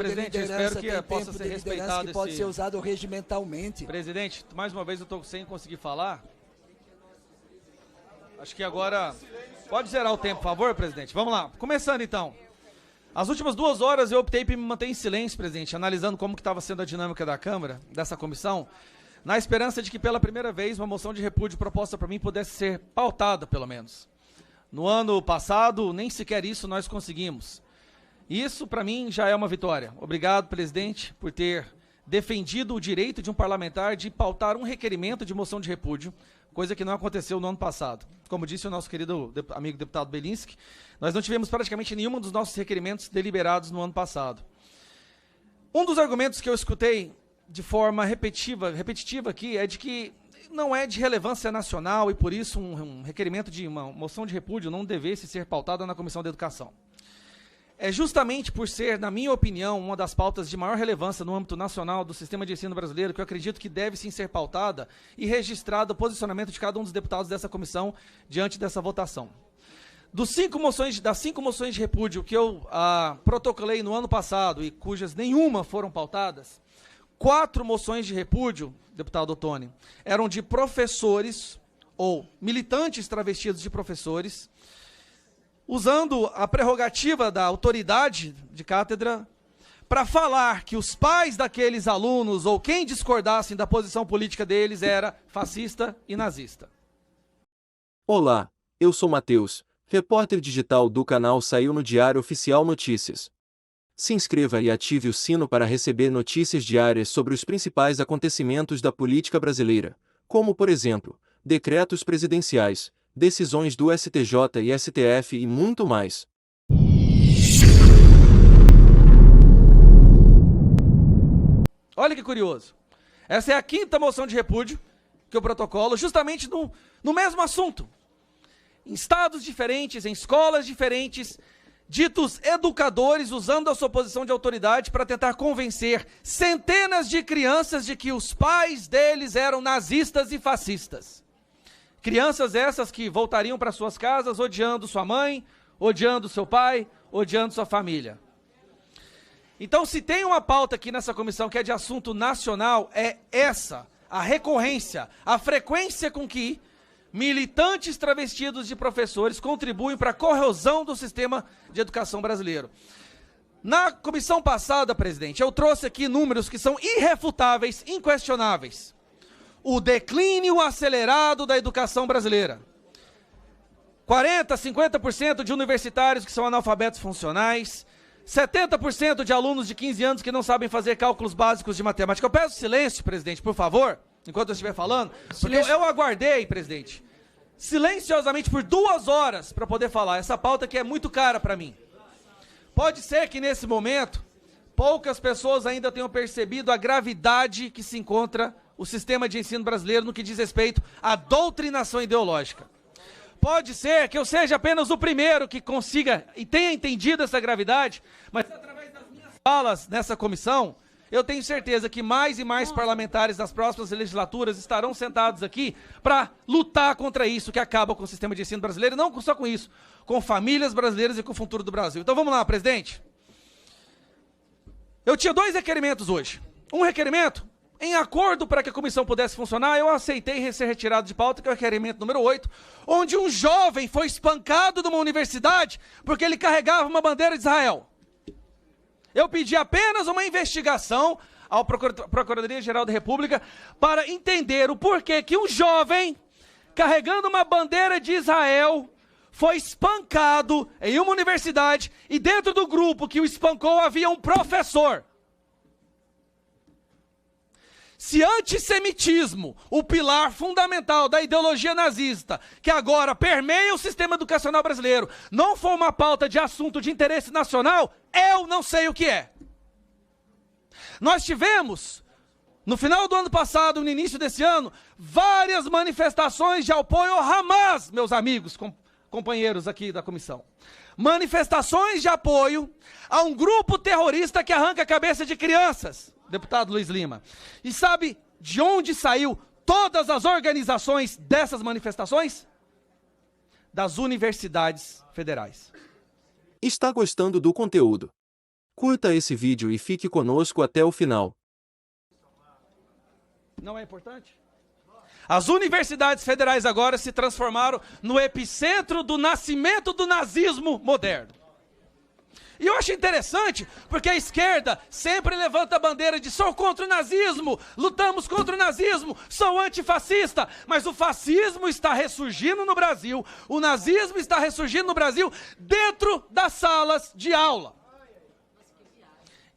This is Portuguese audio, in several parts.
presidente, eu espero que possa ser respeitado que pode ser usado regimentalmente. Presidente, mais uma vez eu estou sem conseguir falar. Acho que agora... Pode zerar o tempo, por favor, presidente? Vamos lá. Começando, então. As últimas 2 horas eu optei por me manter em silêncio, presidente, analisando como que estava sendo a dinâmica da Câmara, dessa comissão, na esperança de que, pela primeira vez, uma moção de repúdio proposta por mim pudesse ser pautada, pelo menos. No ano passado, nem sequer isso nós conseguimos. Isso, para mim, já é uma vitória. Obrigado, presidente, por ter defendido o direito de um parlamentar de pautar um requerimento de moção de repúdio, coisa que não aconteceu no ano passado. Como disse o nosso querido amigo deputado Belinski, nós não tivemos praticamente nenhum dos nossos requerimentos deliberados no ano passado. Um dos argumentos que eu escutei de forma repetitiva aqui é de que não é de relevância nacional e por isso um requerimento de uma moção de repúdio não devesse ser pautada na Comissão de Educação. É justamente por ser, na minha opinião, uma das pautas de maior relevância no âmbito nacional do sistema de ensino brasileiro, que eu acredito que deve sim ser pautada e registrado o posicionamento de cada um dos deputados dessa comissão diante dessa votação. Das 5 moções de repúdio que eu protocolei no ano passado e cujas nenhuma foram pautadas, 4 moções de repúdio, deputado Ottoni, eram de professores ou militantes travestidos de professores, usando a prerrogativa da autoridade de cátedra para falar que os pais daqueles alunos ou quem discordassem da posição política deles era fascista e nazista. Olá, eu sou Matheus, repórter digital do canal Saiu no Diário Oficial Notícias. Se inscreva e ative o sino para receber notícias diárias sobre os principais acontecimentos da política brasileira, como, por exemplo, decretos presidenciais, decisões do STJ e STF e muito mais. Olha que curioso. Essa é a 5ª moção de repúdio que eu protocolo, justamente no mesmo assunto. Em estados diferentes, em escolas diferentes, ditos educadores usando a sua posição de autoridade para tentar convencer centenas de crianças de que os pais deles eram nazistas e fascistas. Crianças essas que voltariam para suas casas odiando sua mãe, odiando seu pai, odiando sua família. Então, se tem uma pauta aqui nessa comissão que é de assunto nacional, é essa, a recorrência, a frequência com que militantes travestidos de professores contribuem para a corrosão do sistema de educação brasileiro. Na comissão passada, presidente, eu trouxe aqui números que são irrefutáveis, inquestionáveis. O declínio acelerado da educação brasileira. 40%, 50% de universitários que são analfabetos funcionais, 70% de alunos de 15 anos que não sabem fazer cálculos básicos de matemática. Eu peço silêncio, presidente, por favor, enquanto eu estiver falando, porque eu aguardei, presidente, silenciosamente por 2 horas para poder falar essa pauta que é muito cara para mim. Pode ser que nesse momento, poucas pessoas ainda tenham percebido a gravidade que se encontra o sistema de ensino brasileiro no que diz respeito à doutrinação ideológica. Pode ser que eu seja apenas o primeiro que consiga e tenha entendido essa gravidade, mas através das minhas falas nessa comissão, eu tenho certeza que mais e mais parlamentares das próximas legislaturas estarão sentados aqui para lutar contra isso que acaba com o sistema de ensino brasileiro, e não só com isso, com famílias brasileiras e com o futuro do Brasil. Então vamos lá, presidente. Eu tinha 2 requerimentos hoje. Um requerimento, em acordo para que a comissão pudesse funcionar, eu aceitei ser retirado de pauta, que é o requerimento número 8, onde um jovem foi espancado numa universidade porque ele carregava uma bandeira de Israel. Eu pedi apenas uma investigação à Procuradoria-Geral da República para entender o porquê que um jovem, carregando uma bandeira de Israel, foi espancado em uma universidade e dentro do grupo que o espancou havia um professor. Se antissemitismo, o pilar fundamental da ideologia nazista, que agora permeia o sistema educacional brasileiro, não for uma pauta de assunto de interesse nacional, eu não sei o que é. Nós tivemos, no final do ano passado, no início desse ano, várias manifestações de apoio ao Hamas, meus amigos, companheiros aqui da comissão. Manifestações de apoio a um grupo terrorista que arranca a cabeça de crianças. Deputado Luiz Lima. E sabe de onde saiu todas as organizações dessas manifestações? Das universidades federais. Está gostando do conteúdo? Curta esse vídeo e fique conosco até o final. Não é importante? As universidades federais agora se transformaram no epicentro do nascimento do nazismo moderno. E eu acho interessante, porque a esquerda sempre levanta a bandeira de sou contra o nazismo, lutamos contra o nazismo, sou antifascista, mas o fascismo está ressurgindo no Brasil, o nazismo está ressurgindo no Brasil dentro das salas de aula.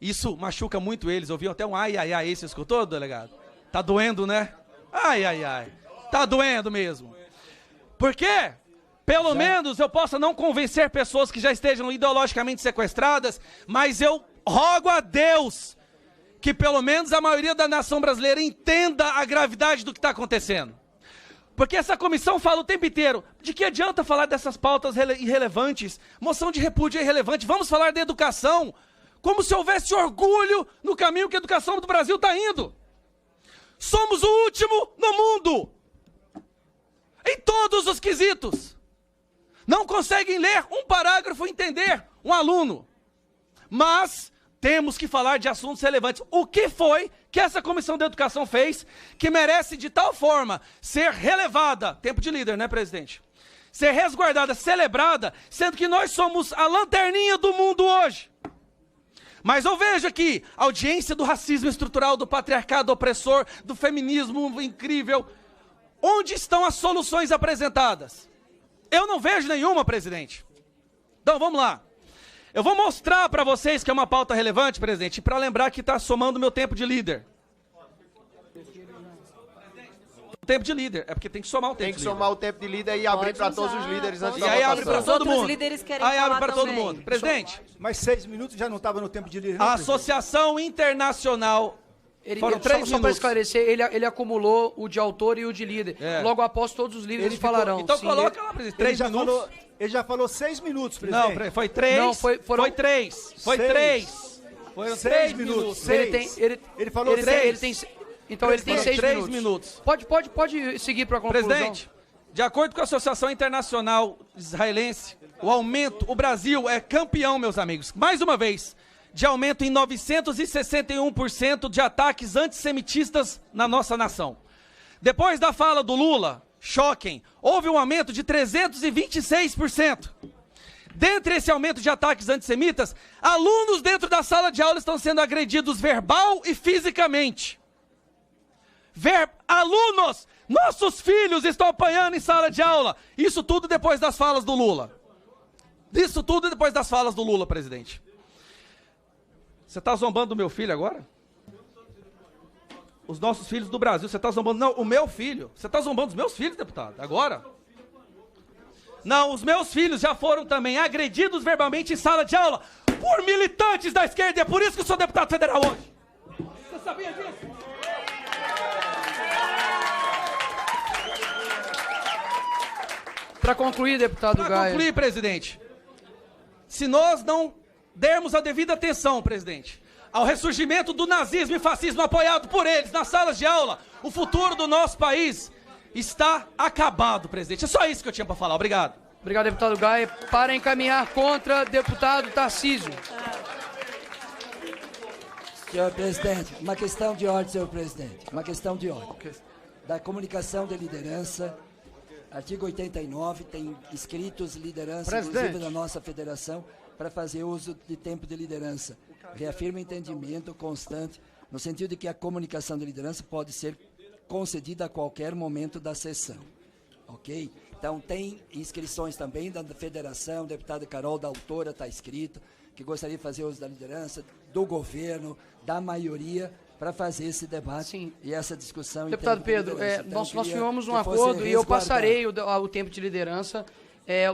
Isso machuca muito eles, ouviu até um ai, ai, ai, você escutou, delegado? Tá doendo, né? Ai, ai, ai, tá doendo mesmo. Por quê? Pelo menos eu possa não convencer pessoas que já estejam ideologicamente sequestradas, mas eu rogo a Deus que pelo menos a maioria da nação brasileira entenda a gravidade do que está acontecendo. Porque essa comissão fala o tempo inteiro, de que adianta falar dessas pautas irrelevantes? Moção de repúdio é irrelevante, vamos falar da educação, como se houvesse orgulho no caminho que a educação do Brasil está indo. Somos o último no mundo, em todos os quesitos. Não conseguem ler um parágrafo e entender um aluno. Mas temos que falar de assuntos relevantes. O que foi que essa comissão de educação fez que merece de tal forma ser relevada, tempo de líder, né, presidente? Ser resguardada, celebrada, sendo que nós somos a lanterninha do mundo hoje. Mas eu vejo aqui a audiência do racismo estrutural, do patriarcado opressor, do feminismo incrível. Onde estão as soluções apresentadas? Eu não vejo nenhuma, presidente. Então, vamos lá. Eu vou mostrar para vocês que é uma pauta relevante, presidente, para lembrar que está somando o meu tempo de líder. O tempo de líder, é porque tem que somar o tempo de líder. Tem que somar o tempo de líder e abrir para todos os líderes antes da votação. E aí abre para todo mundo. Os líderes querem aí abre falar para todo também. mundo. Presidente, Mas 6 minutos já não estava no tempo de líder. a Associação Internacional... Foram 3 minutos. Só para esclarecer, ele acumulou o de autor e o de líder. É. Logo após, todos os líderes falarão. Então Sim, coloca lá, presidente, 3 minutos. Ele já falou 6 minutos, presidente. Não, foi 3. Não, Foi 3. Foi 3. Foram 3 minutos. Ele falou 3. Então ele tem 6 3 minutos. Pode seguir para a conclusão. Presidente, de acordo com a Associação Internacional Israelense, o Brasil é campeão, meus amigos, mais uma vez, de aumento em 961% de ataques antissemitistas na nossa nação. Depois da fala do Lula, choquem, houve um aumento de 326%. Dentre esse aumento de ataques antissemitas, alunos dentro da sala de aula estão sendo agredidos verbal e fisicamente. Alunos, nossos filhos estão apanhando em sala de aula. Isso tudo depois das falas do Lula. Isso tudo depois das falas do Lula, presidente. Você está zombando do meu filho agora? Os nossos filhos do Brasil, você está zombando... Não, o meu filho. Você está zombando dos meus filhos, deputado, agora? Não, os meus filhos já foram também agredidos verbalmente em sala de aula por militantes da esquerda. É por isso que eu sou deputado federal hoje. Você sabia disso? Para concluir, deputado Gaia. Para concluir, presidente. Se nós não dermos a devida atenção, presidente, ao ressurgimento do nazismo e fascismo apoiado por eles nas salas de aula, o futuro do nosso país está acabado, presidente. É só isso que eu tinha para falar. Obrigado. Obrigado, deputado Gaia. Para encaminhar contra, deputado Tarcísio. Senhor presidente, uma questão de ordem, senhor presidente. Uma questão de ordem. Da comunicação de liderança, artigo 89, tem inscritos liderança, inclusive da nossa federação, para fazer uso de tempo de liderança. Reafirma entendimento constante, no sentido de que a comunicação de liderança pode ser concedida a qualquer momento da sessão. Ok? Então, tem inscrições também da federação, deputada Carol, da autora, está escrito, que gostaria de fazer uso da liderança, do governo, da maioria, para fazer esse debate. Sim. E essa discussão. Deputado Pedro, então, nós firmamos um acordo e eu passarei o tempo de liderança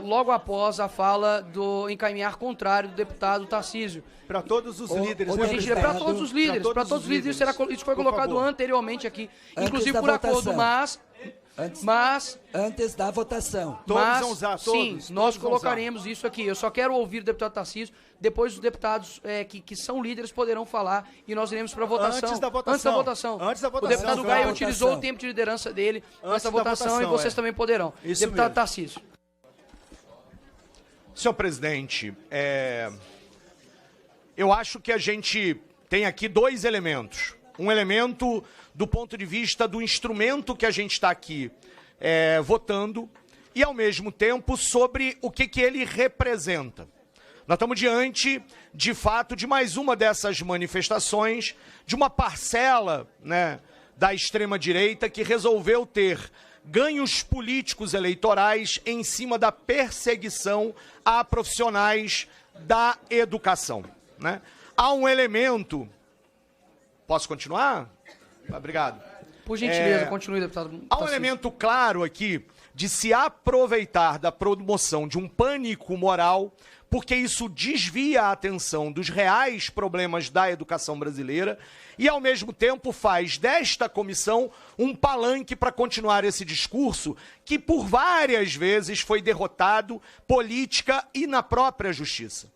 logo após a fala do encaminhar contrário do deputado Tarcísio. Para todos os líderes. Para todos os líderes, isso foi colocado anteriormente aqui, inclusive por acordo, Antes da votação. Todos vão usar, todos. Sim, nós colocaremos isso aqui. Eu só quero ouvir o deputado Tarcísio, depois os deputados que são líderes poderão falar e nós iremos para a votação. Antes da votação. O deputado Gaia utilizou o tempo de liderança dele nessa votação e vocês também poderão. Isso deputado mesmo. Tarcísio. Senhor presidente, eu acho que a gente tem aqui dois elementos. Um elemento do ponto de vista do instrumento que a gente está aqui votando e, ao mesmo tempo, sobre o que ele representa. Nós estamos diante, de fato, de mais uma dessas manifestações, de uma parcela, né, da extrema-direita que resolveu ter ganhos políticos eleitorais em cima da perseguição a profissionais da educação, né? Há um elemento... Posso continuar? Obrigado. Por gentileza, continue, deputado. Há um elemento claro aqui de se aproveitar da promoção de um pânico moral, porque isso desvia a atenção dos reais problemas da educação brasileira e, ao mesmo tempo, faz desta comissão um palanque para continuar esse discurso que, por várias vezes, foi derrotado política e na própria justiça.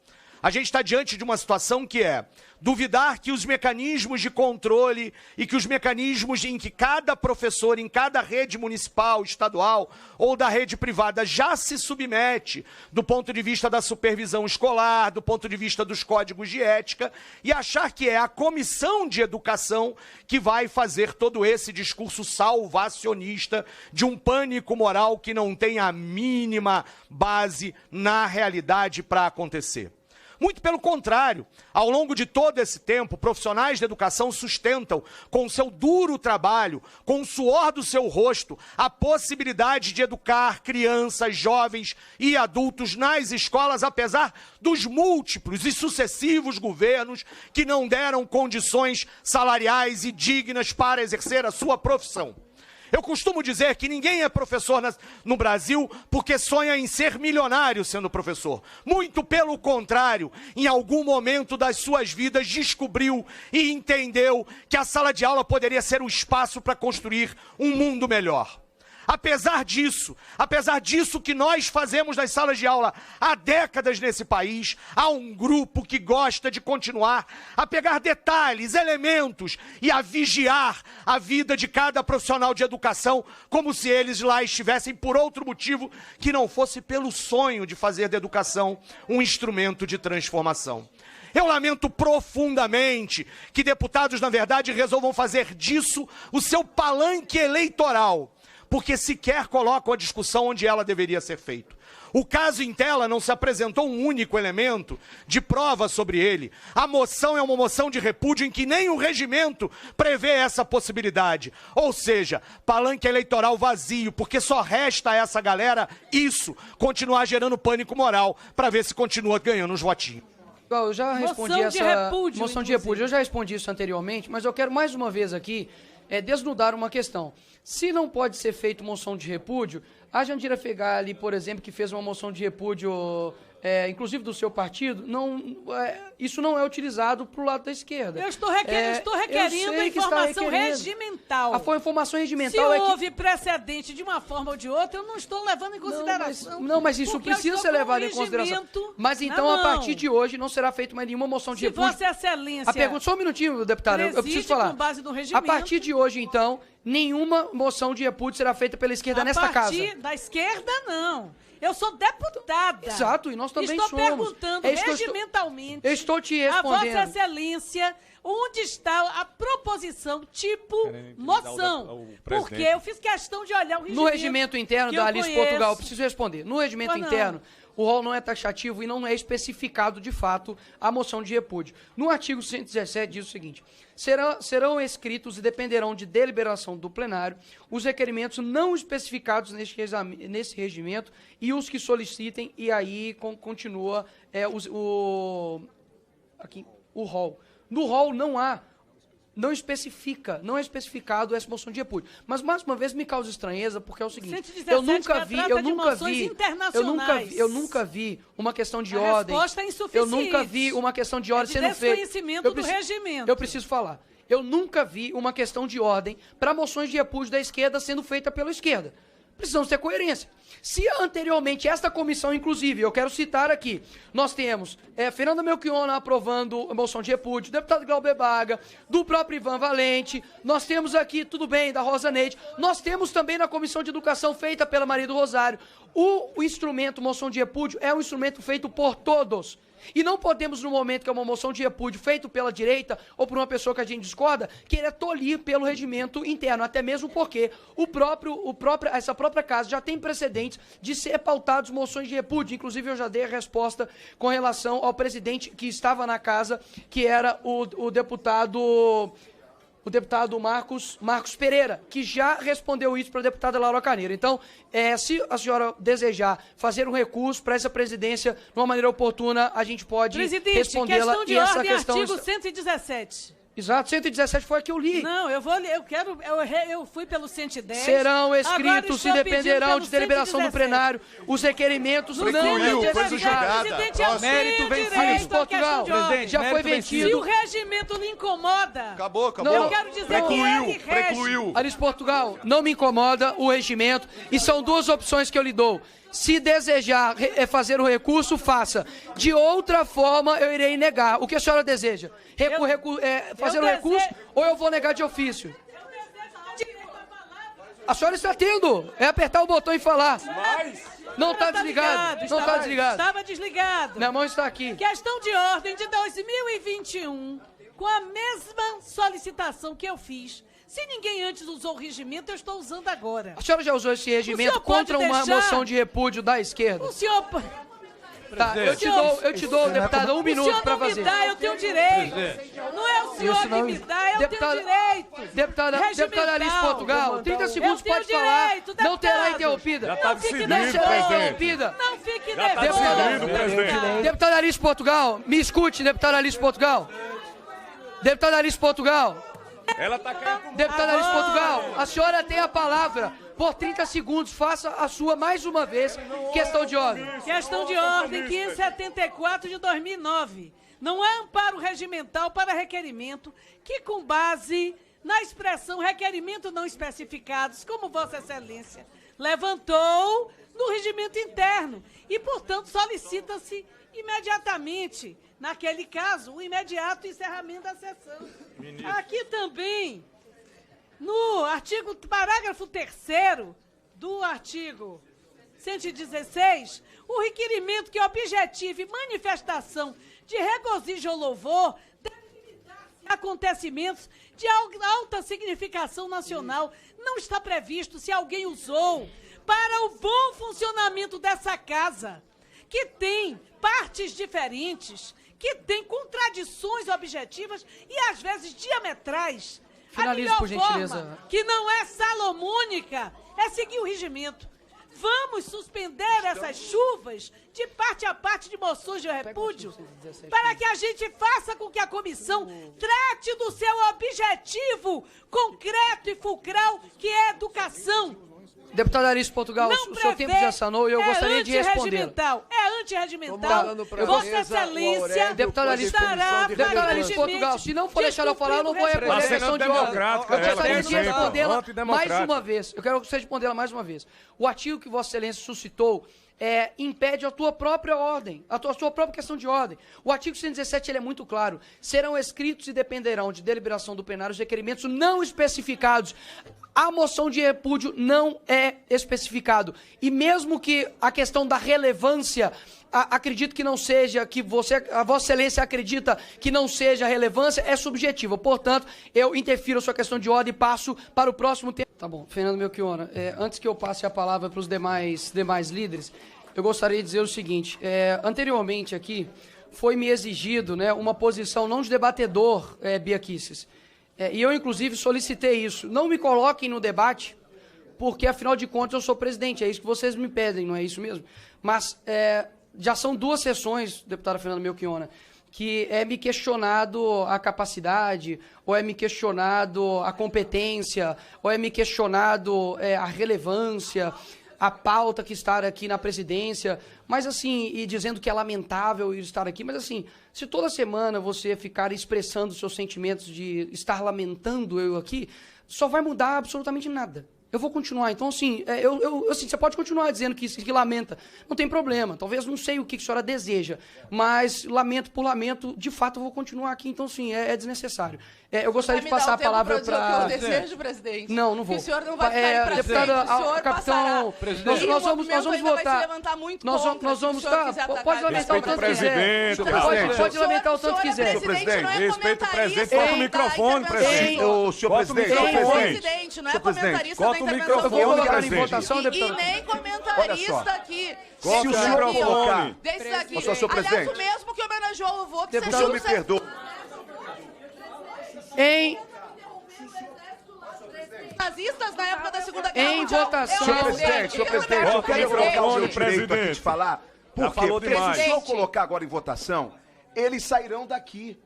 A gente está diante de uma situação que é duvidar que os mecanismos de controle e que os mecanismos em que cada professor, em cada rede municipal, estadual ou da rede privada já se submete do ponto de vista da supervisão escolar, do ponto de vista dos códigos de ética, e achar que é a comissão de educação que vai fazer todo esse discurso salvacionista de um pânico moral que não tem a mínima base na realidade para acontecer. Muito pelo contrário, ao longo de todo esse tempo, profissionais da educação sustentam, com o seu duro trabalho, com o suor do seu rosto, a possibilidade de educar crianças, jovens e adultos nas escolas, apesar dos múltiplos e sucessivos governos que não deram condições salariais e dignas para exercer a sua profissão. Eu costumo dizer que ninguém é professor no Brasil porque sonha em ser milionário sendo professor. Muito pelo contrário, em algum momento das suas vidas descobriu e entendeu que a sala de aula poderia ser um espaço para construir um mundo melhor. Apesar disso que nós fazemos nas salas de aula há décadas nesse país, há um grupo que gosta de continuar a pegar detalhes, elementos e a vigiar a vida de cada profissional de educação como se eles lá estivessem por outro motivo que não fosse pelo sonho de fazer da educação um instrumento de transformação. Eu lamento profundamente que deputados, na verdade, resolvam fazer disso o seu palanque eleitoral, porque sequer colocam a discussão onde ela deveria ser feita. O caso em tela não se apresentou um único elemento de prova sobre ele. A moção é uma moção de repúdio em que nem o regimento prevê essa possibilidade. Ou seja, palanque eleitoral vazio, porque só resta a essa galera continuar gerando pânico moral para ver se continua ganhando uns votinhos. Eu já respondi moção de repúdio. Eu já respondi isso anteriormente, mas eu quero mais uma vez aqui desnudar uma questão. Se não pode ser feito moção de repúdio, a Jandira Fegali, por exemplo, que fez uma moção de repúdio, inclusive do seu partido, isso não é utilizado para o lado da esquerda. Eu estou requerendo informação regimental. A informação regimental Se houve precedente de uma forma ou de outra, eu não estou levando em consideração. Mas isso precisa ser levado em consideração. Mas então, a partir de hoje, não será feita mais nenhuma moção de repúdio. Se Vossa Excelência... A pergunta, só um minutinho, deputado, eu preciso falar. Com base no regimento. A partir de hoje, então, nenhuma moção de repúdio será feita pela esquerda nesta casa. A partir da esquerda, não. Eu sou deputada. Exato, e nós também somos. Estou perguntando regimentalmente. Eu estou te respondendo. A Vossa Excelência, onde está a proposição tipo moção? Porque eu fiz questão de olhar o regimento. No regimento interno da Alice Portugal, eu preciso responder. No regimento interno, o rol não é taxativo e não é especificado, de fato, a moção de repúdio. No artigo 117 diz o seguinte: serão escritos e dependerão de deliberação do plenário os requerimentos não especificados nesse regimento e os que solicitem, e aí continua o rol. No rol não é especificado essa moção de repúdio. Mas, mais uma vez, me causa estranheza, porque é o seguinte, 117 eu nunca vi uma questão de a ordem. Resposta é insuficiente. Eu nunca vi uma questão de ordem sendo feita. Desconhecimento do regimento. Eu preciso falar. Eu nunca vi uma questão de ordem para moções de repúdio da esquerda sendo feita pela esquerda. Precisamos ter coerência. Se anteriormente esta comissão, inclusive, eu quero citar aqui, nós temos Fernanda Melchiona aprovando a moção de repúdio, deputado Glauber Baga, do próprio Ivan Valente, nós temos aqui, tudo bem, da Rosa Neide, nós temos também na comissão de educação feita pela Maria do Rosário. O instrumento moção de repúdio é um instrumento feito por todos. E não podemos, no momento que é uma moção de repúdio feita pela direita ou por uma pessoa que a gente discorda, querer tolir pelo regimento interno, até mesmo porque essa própria casa já tem precedentes de ser pautados moções de repúdio. Inclusive, eu já dei a resposta com relação ao presidente que estava na casa, que era o deputado Marcos Pereira, que já respondeu isso para a deputada Laura Carneiro. Então, se a senhora desejar fazer um recurso para essa presidência de uma maneira oportuna, a gente pode respondê-la. Questão de ordem, artigo 117. Exato, 117 foi a que eu li. Não, eu fui pelo 110. Serão escritos e dependerão de deliberação do plenário os requerimentos não julgado. Mérito vencido. Portugal, presidente, já foi vencido. Se o regimento lhe incomoda... Acabou. Eu quero dizer Precluiu. Alice Portugal, não me incomoda o regimento e são duas opções que eu lhe dou. Se desejar fazer o recurso, faça. De outra forma, eu irei negar. O que a senhora deseja? Fazer o recurso ou eu vou negar de ofício? A senhora está tendo. É apertar o botão e falar. Não está desligado. Não está desligado. Estava desligado. Minha mão está aqui. Questão de ordem de 2021, com a mesma solicitação que eu fiz. Se ninguém antes usou o regimento, eu estou usando agora. A senhora já usou esse regimento contra uma moção de repúdio da esquerda? O senhor... Tá, eu te dou, deputada, um minuto para fazer. O senhor não me dá, eu tenho direito. Não é o senhor que me dá, eu tenho direito. Deputada Alice Portugal, 30 segundos pode falar. Não terá interrompida. Já está decidido, presidente. Não fique nervoso. Deputada Alice Portugal, me escute, deputada Alice Portugal. Deputada Alice Portugal. Ela tá querendo... Deputada Alice Portugal, a senhora tem a palavra. Por 30 segundos, faça a sua mais uma vez. Questão de ordem. Questão de ordem 574 de 2009. Não há amparo regimental para requerimento que, com base na expressão requerimento não especificados, como Vossa Excelência levantou no regimento interno e, portanto, solicita-se imediatamente, naquele caso, o imediato encerramento da sessão. Aqui também, no parágrafo 3º do artigo 116, o requerimento que objetive manifestação de regozijo ou louvor deve limitar-se a acontecimentos de alta significação nacional. Não está previsto se alguém usou para o bom funcionamento dessa casa, que tem partes diferentes, que tem contradições objetivas e, às vezes, diametrais. Finalize, por gentileza. Forma, que não é salomônica, é seguir o regimento. Vamos suspender essas chuvas de parte a parte de moções de repúdio para que a gente faça com que a comissão trate do seu objetivo concreto e fulcral, que é a educação. Deputada Alice Portugal, o seu tempo já sanou e eu gostaria de responder. É antirregimental. Vossa Excelência, deputada Alice Portugal, se não for deixar eu falar, eu não vou responder a questão de ordem. Eu gostaria de respondê-la mais uma vez. Eu quero que você respondê-la mais uma vez. O artigo que Vossa Excelência suscitou impede a tua própria ordem, a sua própria questão de ordem. O artigo 117 ele é muito claro. Serão escritos e dependerão de deliberação do plenário os requerimentos não especificados. A moção de repúdio não é especificado. E mesmo que a questão da relevância, acredito que não seja, a Vossa Excelência acredita que não seja relevância, é subjetiva. Portanto, eu interfiro a sua questão de ordem e passo para o próximo tema. Tá bom, Fernando Melchiona, antes que eu passe a palavra para os demais líderes, eu gostaria de dizer o seguinte, anteriormente aqui, foi-me exigido uma posição não de debatedor, Bia Kicis, e eu, inclusive, solicitei isso. Não me coloquem no debate, porque, afinal de contas, eu sou presidente. É isso que vocês me pedem, não é isso mesmo? Mas já são 2 sessões, deputada Fernanda Melchiona, que é me questionado a capacidade, ou é me questionado a competência, ou é me questionado a relevância, a pauta que está aqui na presidência, mas assim, e dizendo que é lamentável ir estar aqui, mas assim, se toda semana você ficar expressando seus sentimentos de estar lamentando eu aqui, só vai mudar absolutamente nada. Eu vou continuar. Então, assim, assim, você pode continuar dizendo que lamenta. Não tem problema. Talvez não sei o que a senhora deseja. Mas, lamento por lamento, de fato, eu vou continuar aqui. Então, sim, é desnecessário. Eu gostaria de passar a palavra para... o que eu desejo, presidente. Não vou. Que o senhor não vai ficar para frente. O senhor capitão, nós vamos votar. Nós vamos pode lamentar o tanto quiser. Pode lamentar o tanto quiser. Senhor presidente, respeita o presidente. Corta o microfone, presidente. O senhor presidente não é comentarista da intervenção pública. Eu vou colocar em votação, deputado. E nem comentarista aqui. Corta o microfone. Aliás, o mesmo que homenageou o vô, que você me perdoa. Nazistas na época da Segunda Guerra Mundial. Em votação. Senhor presidente, eu quero colocar o meu direito aqui de falar. Porque se eu colocar agora em votação, eles sairão daqui.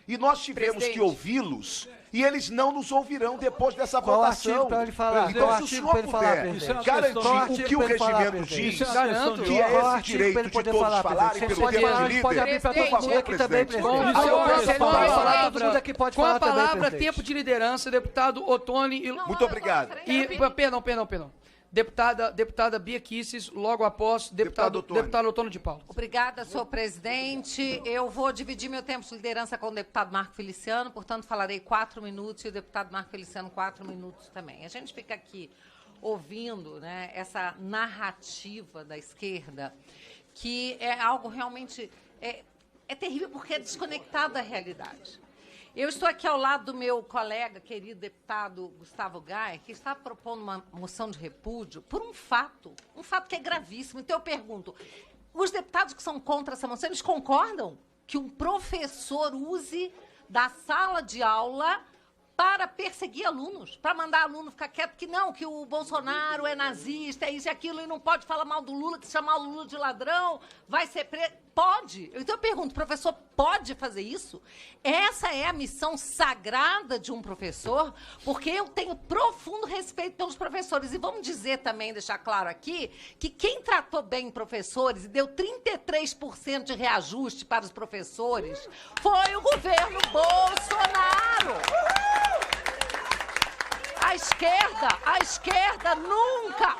E nós tivemos que ouvi-los. E eles não nos ouvirão depois dessa votação. Então, se o senhor puder garantir o que o regimento diz, que é esse direito de todos falarem pelo tempo de líder, por favor, presidente. Com a palavra, tempo de liderança, deputado Ottoni... Muito obrigado. Perdão. Deputada Bia Kicis, logo após, deputado Ottoni de Paula. Obrigada, senhor presidente. Eu vou dividir meu tempo de liderança com o deputado Marco Feliciano, portanto, falarei 4 minutos e o deputado Marco Feliciano 4 minutos também. A gente fica aqui ouvindo, né, essa narrativa da esquerda, que é algo realmente é terrível porque é desconectado da realidade. Eu estou aqui ao lado do meu colega, querido deputado Gustavo Gayer, que está propondo uma moção de repúdio por um fato que é gravíssimo. Então eu pergunto, os deputados que são contra essa moção, eles concordam que um professor use da sala de aula para perseguir alunos, para mandar aluno ficar quieto, que o Bolsonaro é nazista, é isso e aquilo, e não pode falar mal do Lula, que se chamar o Lula de ladrão, vai ser preso. Pode. Então eu pergunto, professor, pode fazer isso? Essa é a missão sagrada de um professor, porque eu tenho profundo respeito pelos professores. E vamos dizer também, deixar claro aqui, que quem tratou bem professores e deu 33% de reajuste para os professores foi o governo Bolsonaro. A esquerda nunca...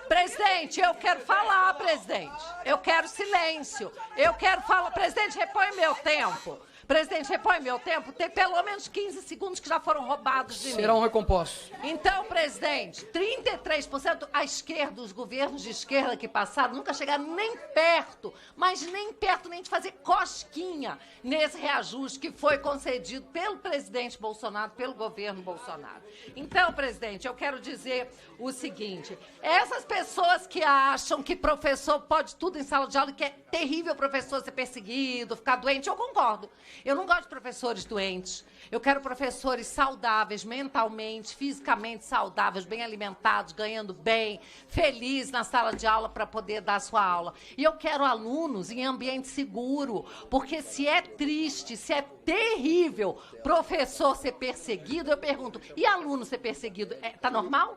Presidente, eu quero falar, presidente. Eu quero silêncio. Eu quero falar. Presidente, repõe meu tempo. Presidente, repõe meu tempo. Tem pelo menos 15 segundos que já foram roubados de mim. Serão recompostos. Então, presidente, 33%, a esquerda, os governos de esquerda que passaram, nunca chegaram nem perto, mas nem perto nem de fazer cosquinha nesse reajuste que foi concedido pelo presidente Bolsonaro, pelo governo Bolsonaro. Então, presidente, eu quero dizer o seguinte, essas pessoas que acham que professor pode tudo em sala de aula e que é terrível o professor ser perseguido, ficar doente, eu concordo. Eu não gosto de professores doentes. Eu quero professores saudáveis, mentalmente, fisicamente saudáveis, bem alimentados, ganhando bem, felizes na sala de aula para poder dar a sua aula. E eu quero alunos em ambiente seguro, porque se é triste, se é terrível professor ser perseguido, eu pergunto, e aluno ser perseguido, tá normal?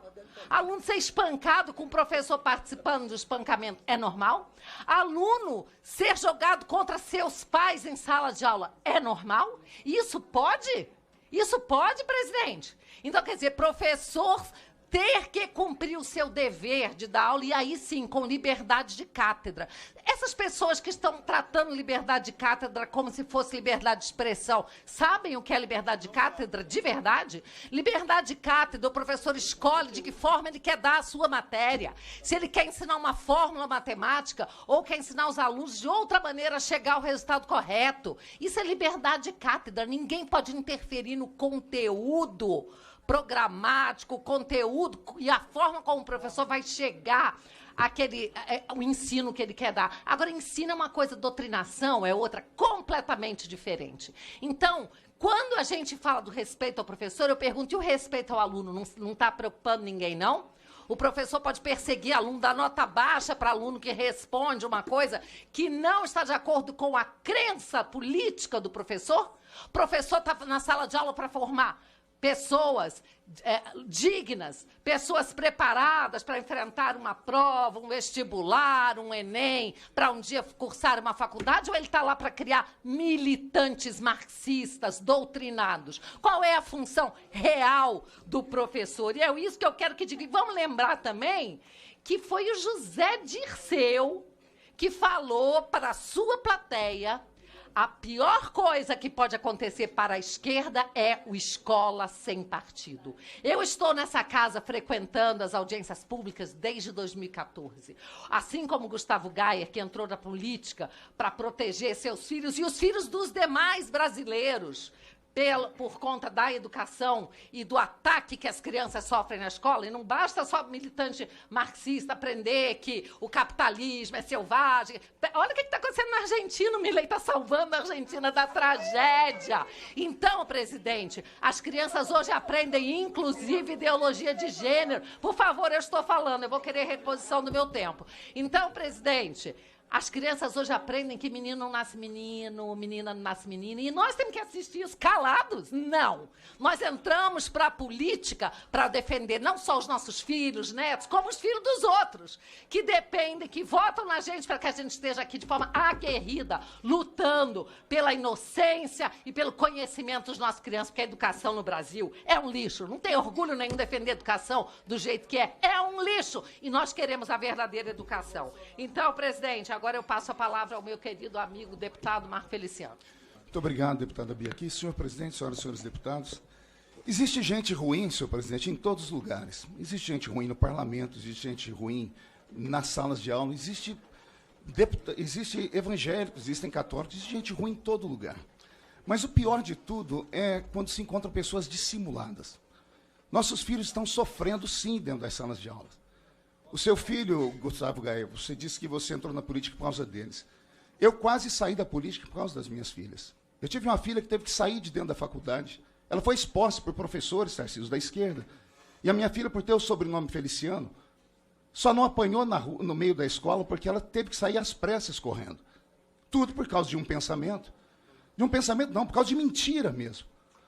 Aluno ser espancado com o professor participando do espancamento é normal? Aluno ser jogado contra seus pais em sala de aula é normal? Isso pode? Isso pode, presidente? Então, quer dizer, professor ter que cumprir o seu dever de dar aula, e aí sim, com liberdade de cátedra. Essas pessoas que estão tratando liberdade de cátedra como se fosse liberdade de expressão, sabem o que é liberdade de cátedra de verdade? Liberdade de cátedra, o professor escolhe de que forma ele quer dar a sua matéria. Se ele quer ensinar uma fórmula matemática ou quer ensinar os alunos de outra maneira a chegar ao resultado correto. Isso é liberdade de cátedra. Ninguém pode interferir no conteúdo programático, conteúdo e a forma como o professor vai chegar o ensino que ele quer dar. Agora, ensino é uma coisa, doutrinação é outra, completamente diferente. Então, quando a gente fala do respeito ao professor, eu pergunto, e o respeito ao aluno não está preocupando ninguém, não? O professor pode perseguir aluno, dar nota baixa para aluno que responde uma coisa que não está de acordo com a crença política do professor? O professor está na sala de aula para formar pessoas dignas, pessoas preparadas para enfrentar uma prova, um vestibular, um Enem, para um dia cursar uma faculdade, ou ele está lá para criar militantes marxistas, doutrinados? Qual é a função real do professor? E é isso que eu quero que diga. E vamos lembrar também que foi o José Dirceu que falou para a sua plateia: a pior coisa que pode acontecer para a esquerda é o escola sem partido. Eu estou nessa casa frequentando as audiências públicas desde 2014. Assim como Gustavo Gayer, que entrou na política para proteger seus filhos e os filhos dos demais brasileiros, por conta da educação e do ataque que as crianças sofrem na escola. E não basta só militante marxista aprender que o capitalismo é selvagem. Olha o que está acontecendo na Argentina. O Milei está salvando a Argentina da tragédia. Então, presidente, as crianças hoje aprendem, inclusive, ideologia de gênero. Por favor, eu estou falando, eu vou querer reposição do meu tempo. Então, presidente, as crianças hoje aprendem que menino não nasce menino, menina não nasce menina, e nós temos que assistir isso calados? Não. Nós entramos para a política para defender não só os nossos filhos, netos, como os filhos dos outros, que dependem, que votam na gente para que a gente esteja aqui de forma aguerrida, lutando pela inocência e pelo conhecimento dos nossos crianças, porque a educação no Brasil é um lixo. Não tem orgulho nenhum defender a educação do jeito que é. É um lixo. E nós queremos a verdadeira educação. Então, presidente, agora eu passo a palavra ao meu querido amigo, deputado Marco Feliciano. Muito obrigado, deputada Bia. Aqui, senhor presidente, senhoras e senhores deputados. Existe gente ruim, senhor presidente, em todos os lugares. Existe gente ruim no parlamento, existe gente ruim nas salas de aula, existe evangélicos, existem católicos, existe gente ruim em todo lugar. Mas o pior de tudo é quando se encontram pessoas dissimuladas. Nossos filhos estão sofrendo, sim, dentro das salas de aula. O seu filho, Gustavo Gayer, você disse que você entrou na política por causa deles. Eu quase saí da política por causa das minhas filhas. Eu tive uma filha que teve que sair de dentro da faculdade. Ela foi exposta por professores, Tarcísio, da esquerda. E a minha filha, por ter o sobrenome Feliciano, só não apanhou no meio da escola porque ela teve que sair às pressas correndo. Tudo por causa de um pensamento. De um pensamento não, por causa de mentira mesmo.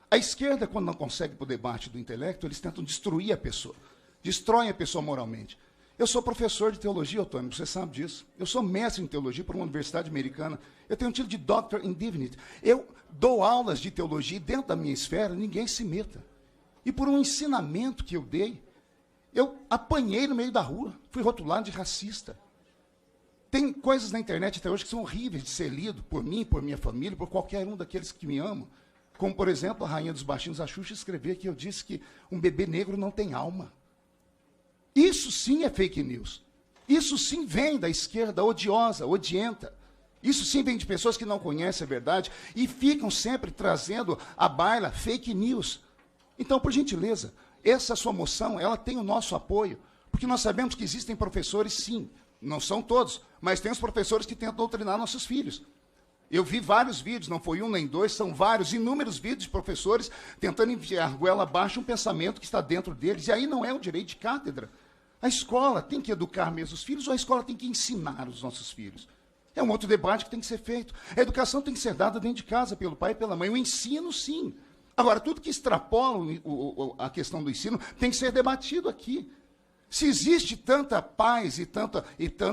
A esquerda, quando não consegue o debate do intelecto, eles tentam destruir a pessoa. Destroem a pessoa moralmente. Eu sou professor de teologia, Otônio, você sabe disso. Eu sou mestre em teologia por uma universidade americana. Eu tenho um título de Doctor in Divinity. Eu dou aulas de teologia e dentro da minha esfera, ninguém se meta. E por um ensinamento que eu dei, eu apanhei no meio da rua, fui rotulado de racista. Tem coisas na internet até hoje que são horríveis de ser lido por mim, por minha família, por qualquer um daqueles que me amam. Como, por exemplo, a Rainha dos Baixinhos, a Xuxa, escrever que eu disse que um bebê negro não tem alma. Isso sim é fake news. Isso sim vem da esquerda odiosa, odienta. Isso sim vem de pessoas que não conhecem a verdade e ficam sempre trazendo à baila fake news. Então, por gentileza, essa sua moção, ela tem o nosso apoio, porque nós sabemos que existem professores, sim, não são todos, mas tem os professores que tentam doutrinar nossos filhos. Eu vi vários vídeos, não foi um nem dois, são vários, inúmeros vídeos de professores tentando enviar goela abaixo um pensamento que está dentro deles, e aí não é o direito de cátedra. A escola tem que educar mesmo os filhos ou a escola tem que ensinar os nossos filhos? É um outro debate que tem que ser feito. A educação tem que ser dada dentro de casa, pelo pai e pela mãe. O ensino, sim. Agora, tudo que extrapola a questão do ensino tem que ser debatido aqui. Se existe tanta paz e tanta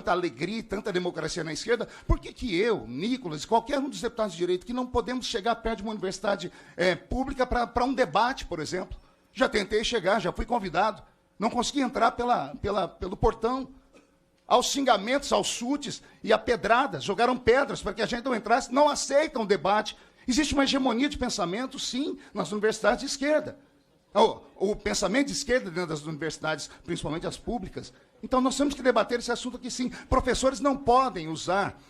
alegria e tanta democracia na esquerda, por que eu, Nicolas, qualquer um dos deputados de direito, que não podemos chegar perto de uma universidade pública para um debate, por exemplo? Já tentei chegar, já fui convidado. Não consegui entrar pelo portão. Aos xingamentos, aos chutes e a pedradas. Jogaram pedras para que a gente não entrasse. Não aceitam o debate. Existe uma hegemonia de pensamento, sim, nas universidades de esquerda. O pensamento de esquerda dentro das universidades, principalmente as públicas. Então, nós temos que debater esse assunto aqui, sim. Professores não podem usar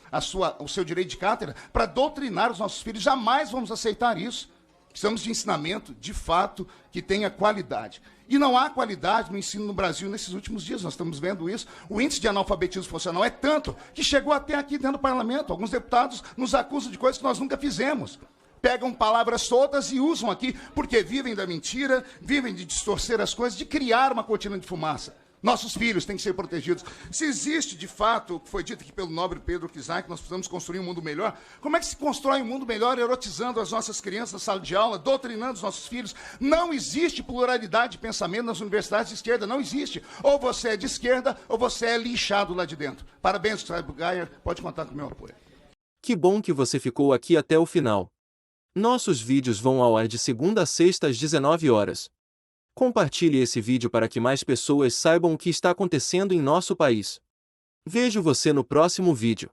o seu direito de cátedra para doutrinar os nossos filhos. Jamais vamos aceitar isso. Precisamos de ensinamento, de fato, que tenha qualidade. E não há qualidade no ensino no Brasil nesses últimos dias, nós estamos vendo isso. O índice de analfabetismo funcional é tanto que chegou até aqui dentro do parlamento. Alguns deputados nos acusam de coisas que nós nunca fizemos. Pegam palavras soltas e usam aqui, porque vivem da mentira, vivem de distorcer as coisas, de criar uma cortina de fumaça. Nossos filhos têm que ser protegidos. Se existe, de fato, o que foi dito aqui pelo nobre Pedro Kizak, que nós precisamos construir um mundo melhor, como é que se constrói um mundo melhor erotizando as nossas crianças na sala de aula, doutrinando os nossos filhos? Não existe pluralidade de pensamento nas universidades de esquerda, não existe. Ou você é de esquerda, ou você é lixado lá de dentro. Parabéns, Gustavo Gaia, pode contar com o meu apoio. Que bom que você ficou aqui até o final. Nossos vídeos vão ao ar de segunda a sexta às 19 horas. Compartilhe esse vídeo para que mais pessoas saibam o que está acontecendo em nosso país. Vejo você no próximo vídeo.